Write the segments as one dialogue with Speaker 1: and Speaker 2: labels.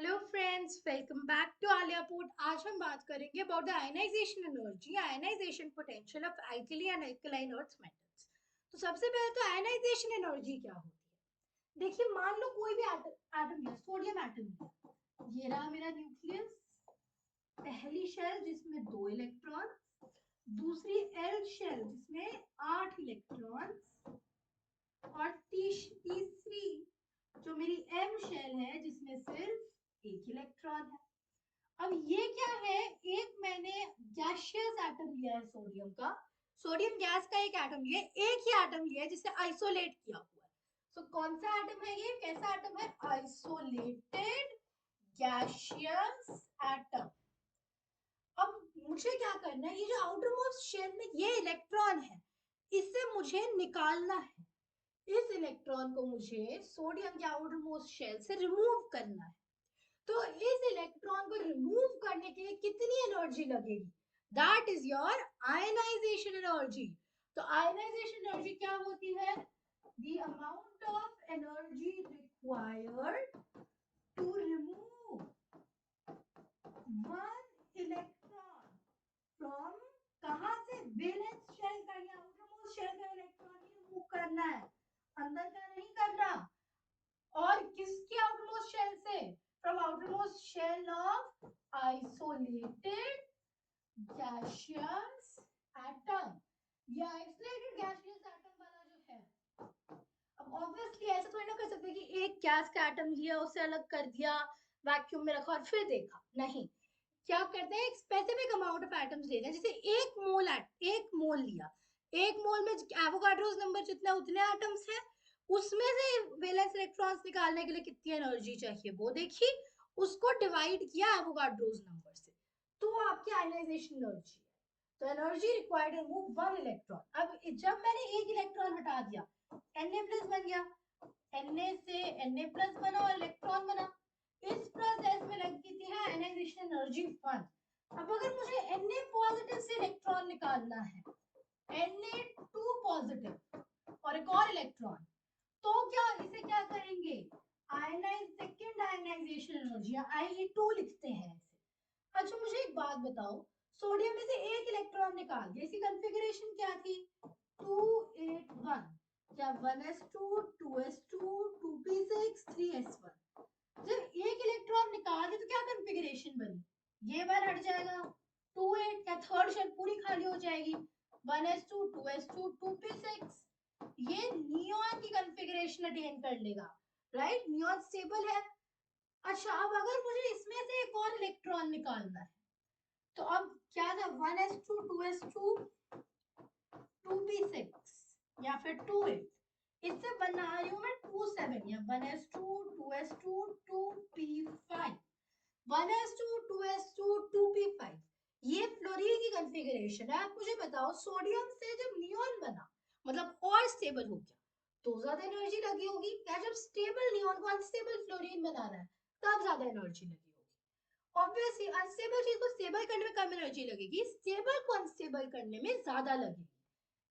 Speaker 1: Hello friends, welcome back to Aliya port. आज हम बात करेंगे about the ionisation energy, ionisation potential of alkali and alkaline earth metals. तो सबसे पहले तो आयनाइजेशन एनर्जी क्या होती है। देखिए, मान लो कोई भी एटम लिया, सोडियम एटम लिया, ये रहा मेरा न्यूक्लियस। पहली शेल जिसमें 2 इलेक्ट्रॉन, दूसरी एल शेल जिसमें 8 इलेक्ट्रॉन, और तीसरी जो मेरी एम शेल है जिसमें सिर्फ 1 इलेक्ट्रॉन है। अब ये क्या है, एक मैंने गैसियस एटम लिया है सोडियम का, सोडियम गैस का एक एटम लिया, एक ही एटम लिया है जिसे आइसोलेट किया हुआ है। तो कौन सा एटम है ये, कैसा एटम है, आइसोलेटेड गैसियस एटम। अब मुझे क्या करना है, ये जो आउटर मोस्ट शेल में ये इलेक्ट्रॉन है, इससे मुझे निकालना है। इस इलेक्ट्रॉन को मुझे सोडियम के आउटर मोस्ट शेल से रिमूव करना है। तो इस इलेक्ट्रॉन को रिमूव करने के लिए कितनी एनर्जी लगेगी, that is your ionisation energy. तो आयनाइजेशन एनर्जी क्या होती है, the amount of energy required to remove one electron from, कहां से, वैलेंस शेल का या आउटरमोस्ट शेल का इलेक्ट्रॉन ही रिमूव करना है, अंदर का नहीं करना। और किसके आउटरमोस्ट शेल से, from outermost shell of isolated gaseous atom. ये आइसोलेटेड गैसियस एटम वाला जो है, अब ऑब्वियसली ऐसा थोड़ी ना कर सकते कि एक गैस का एटम लिया, उसे अलग कर दिया, वैक्यूम में रखा और फिर देखा, नहीं। क्या करते हैं, एक स्पेसिफिक अमाउंट ऑफ एटम्स लेते हैं, जैसे एक मोल लिया, एक मोल में एवोगाड्रोस नंबर जितना उतने एटम्स हैं, उसमें से वैलेंस इलेक्ट्रॉन्स निकालने के लिए कितनी एनर्जी चाहिए वो देखी, उसको डिवाइड किया एवोगाड्रोस नंबर से, तो आपकी आयनाइजेशन एनर्जी है। तो energy required to remove one electron. अब जब मैंने एक इलेक्ट्रॉन हटा दिया, Na+ बन गया, Na से Na+ बना और इलेक्ट्रॉन बना। इस प्रोसेस में लगती थी आयनाइजेशन एनर्जी 1। अब अगर मुझे Na पॉजिटिव से इलेक्ट्रॉन निकालना है, Na2 पॉजिटिव और एक और इलेक्ट्रॉन, तो क्या इसे क्या करेंगे, सेकंड आयनाइजेशन एनर्जी या Ie2 लिखते हैं इसे। अच्छा मुझे एक बात बताओ, सोडियम में से एक इलेक्ट्रॉन निकाल दिया, इसकी कॉन्फ़िगरेशन क्या थी, 281, क्या 1s2 2s2 2p6 3s1। जब एक इलेक्ट्रॉन निकाल दे तो क्या कॉन्फ़िगरेशन बनी, ये बार हट जाएगा, 28 क्या थर्ड शेल पूरी खाली हो जाएगी, 1s2 2s2 2p6, ये नियॉन की कॉन्फ़िगरेशन अटेन कर लेगा, राइट, नियॉन स्टेबल है। अच्छा अब अगर मुझे इसमें से एक और इलेक्ट्रॉन निकालना है, तो अब क्या था, 1s2 2s2 2p6 या फिर 28, इससे बना रही हूं मैं 27 या 1s2 2s2 2p5, 1s2 2s2 2p5, ये फ्लोरीन की कॉन्फ़िगरेशन है। आप मुझे बताओ, सोडियम से जब नियॉन बना, मतलब और स्टेबल हो गया, तो ज्यादा एनर्जी लगी होगी, या जब स्टेबल नियॉन को अनस्टेबल फ्लोरीन बनाना है तब ज्यादा एनर्जी लगी होगी। ऑब्वियसली अनस्टेबल चीज को स्टेबल करने में कम एनर्जी लगेगी, स्टेबल को अनस्टेबल करने में ज्यादा लगेगी।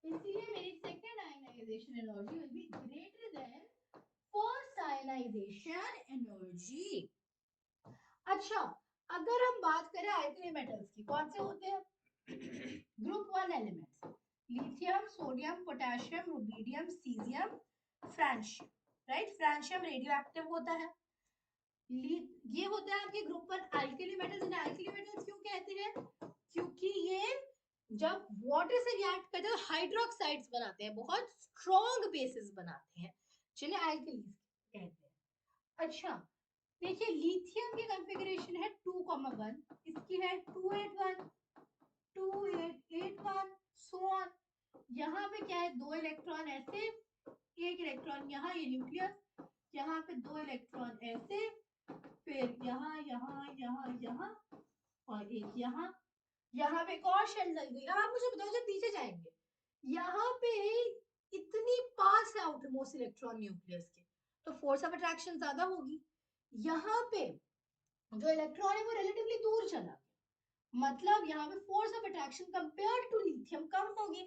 Speaker 1: इसलिए मेरी second ionisation energy will be greater than first ionisation energy. अच्छा अगर हम बात करें अल्कली मेटल्स की, कौन से होते हैं, group 1 elements, lithium sodium potassium rubidium caesium francium, right. Francium radio active होता है, ये होता है आपके ग्रुप 1 अल्कली मेटल्स। इन्हें अल्कली मेटल्स क्यों कहते हैं, क्योंकि ये जब वाटर से रिएक्ट करते हैं तो हाइड्रोक्साइड्स बनाते हैं, बहुत स्ट्रॉन्ग बेसिस बनाते हैं, जिन्हें अल्कलीज कहते हैं। अच्छा देखिए, लिथियम की कॉन्फ़िगरेशन है 2,1, इसकी है 281 2881 सो ऑन। यहाँ पे क्या है, 2 इलेक्ट्रॉन ऐसे, एक इलेक्ट्रॉन यहाँ, ये न्यूक्लियस, यहाँ पे 2 इलेक्ट्रॉन ऐसे, फिर यहाँ यहाँ यहाँ यहाँ और एक यहाँ, यहाँ पे एक और शेल लग गई। आप मुझे बताओ, जब पीछे जाएंगे, यहाँ पे इतनी पास है आउटर मोस्ट इलेक्ट्रॉन न्यूक्लियस के, तो फोर्स ऑफ अट्रैक्शन ज्यादा होगी। यहाँ पे जो इलेक्ट्रॉन है वो रिलेटिवली दूर चला, मतलब यहाँ पे force of attraction compare to lithium कम होगी।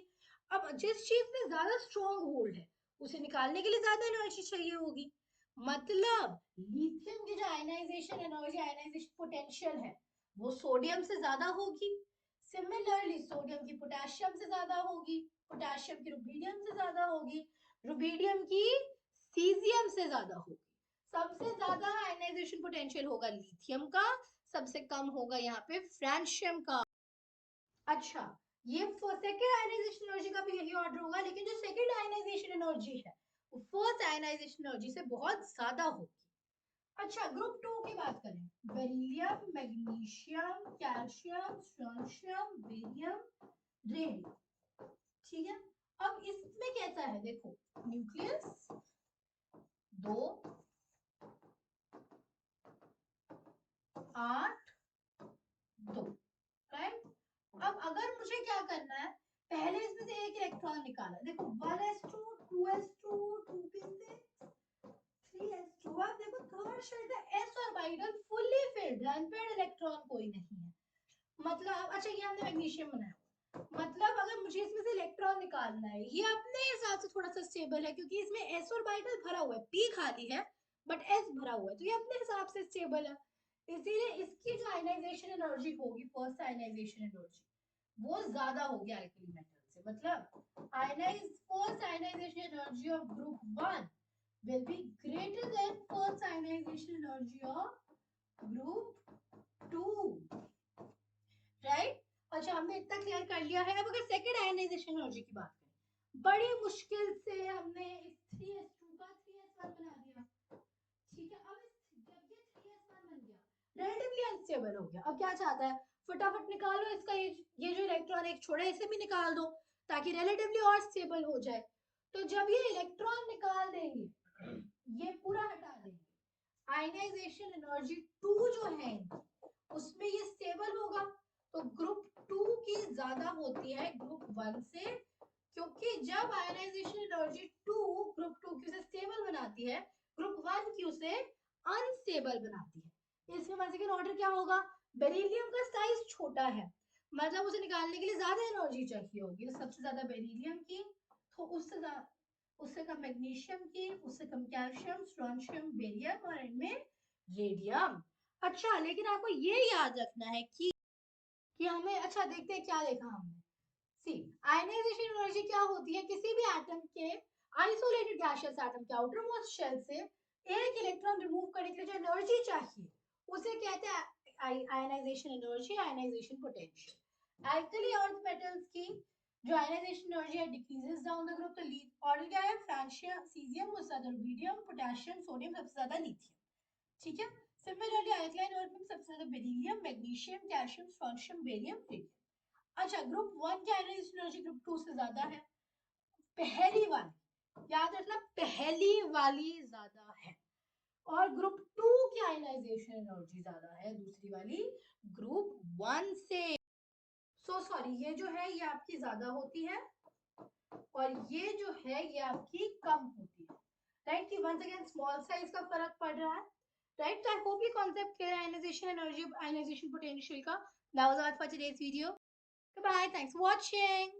Speaker 1: अब जिस चीज में ज्यादा स्ट्रॉन्ग होल्ड है, उसे निकालने के लिए ज्यादा एनर्जी चाहिए होगी, मतलब लिथियम की जो ionisation ionisation energy, ionisation potential है वो सोडियम से ज्यादा होगी। सिमिलरली सोडियम की पोटेशियम से ज्यादा होगी, पोटेशियम की रुबीडियम से ज्यादा होगी, रुबीडियम की सीजियम से ज्यादा होगी। सबसे ज्यादा आयनाइजेशन पोटेंशियल होगा लिथियम का, सबसे कम होगा यहाँ पे फ्रांशियम का। अच्छा, ये सेकंड आयनाइजेशन एनर्जी का भी यही ऑर्डर होगा, लेकिन जो सेकंड आयनाइजेशन एनर्जी है वो फर्स्ट आयनाइजेशन एनर्जी से बहुत ज्यादा होगी। अच्छा, ग्रुप 2 की बात करें, beryllium, magnesium, calcium, strontium, barium, radium. ठीक है, अब इसमें कैसा है देखो, न्यूक्लियस 2 8 2, राइट। अब अगर मुझे क्या करना है, पहले इसमें से एक इलेक्ट्रॉन निकाला, देखो 1s2 2s2 2p6 3s2। अब देखो थर्ड शेल का s orbital fully filled, unpaired electron कोई नहीं है। मतलब अच्छा, ये हमने मैग्नीशियम बनाया, मतलब अगर मुझे इसमें से इलेक्ट्रॉन निकालना है, ये अपने हिसाब से थोड़ा सा स्टेबल है क्योंकि इसमें s ऑर्बिटल भरा हुआ है, p खाली है बट s भरा हुआ है, तो ये अपने हिसाब से स्टेबल है। इसीलिए इसकी जो आयनाइजेशन एनर्जी होगी, फर्स्ट आयनाइजेशन एनर्जी, वो ज्यादा होगी अल्कली मेटल से। मतलब first ionisation energy of group 1 will be greater than first ionization energy of group 2, right? अच्छा, हमने इतना क्लियर कर लिया है। अब अगर सेकंड आयनाइजेशन एनर्जी की बात करें, बड़ी मुश्किल से हमने इस 3s2 का 3s1 बना दिया। ठीक है, अब जब ये 3s1 बन गया, रिलेटिवली अनस्टेबल हो गया। अब क्या चाहता है, फटाफट निकालो इसका ये जो इलेक्ट्रॉन एक छोड़ा, इसे भी निकाल दो ताकि रिलेटिवली और स्टेबल हो जाए। तो जब ये इलेक्ट्रॉन निकाल देंगे, ये पूरा हटा देंगे, आयनाइजेशन एनर्जी 2 जो है उसमें ये स्टेबल होगा। तो ग्रुप 2 की ज्यादा होती है ग्रुप 1 से, क्योंकि जब आयनाइजेशन एनर्जी 2 ग्रुप 2 की उसे स्टेबल बनाती है, ग्रुप 1 की उसे अनस्टेबल बनाती है। इसमें वैसे सेकंड ऑर्डर क्या होगा, बेरिलियम का साइज छोटा है, मतलब उसे निकालने के लिए ज्यादा एनर्जी चाहिए होगी, तो सबसे ज्यादा बेरिलियम की, तो उससे कम मैग्नीशियम की, उससे कम कैल्शियम, स्ट्रोंशियम, बेरियम और इनमें रेडियम। अच्छा, लेकिन आपको ये याद रखना है कि हमें, अच्छा देखते हैं क्या देखा हमने। सी, आयनाइजेशन एनर्जी क्या होती है, किसी भी एटम के आइसोलेटेड गैसियस एटम के आउटर मोस्ट शेल से एक इलेक्ट्रॉन रिमूव करने के लिए जो एनर्जी चाहिए उसे कहते हैं ionisation energy, ionisation potential. Alkali earth metals की जो आयनाइजेशन एनर्जी है डिक्रीजेस डाउन द ग्रुप, तो ऑर्डर क्या है, फ्रांशियम, सीजियम, उससे ज्यादा रुबिडियम, पोटेशियम, सोडियम, सबसे ज्यादा लिथियम। ठीक है, सिमिलरली अल्कलाइन अर्थ में सबसे ज्यादा beryllium, magnesium, calcium, strontium, barium, radium. अच्छा, ग्रुप 1 की आयनाइजेशन एनर्जी ग्रुप 2 से ज्यादा है, पहली वाली याद रखना, पहली वाली ज्यादा है, और ग्रुप 2 की आयनाइजेशन एनर्जी ज्यादा है दूसरी वाली ग्रुप 1 से। सो सॉरी, ये जो है ये आपकी ज्यादा होती है और ये जो है ये आपकी कम होती है, राइट। कि वंस अगेन स्मॉल साइज का फर्क पड़ रहा है, right? So I hope you concept clear, ionization energy, ionization potential ka. That was all for today's video. Goodbye. Thanks for watching.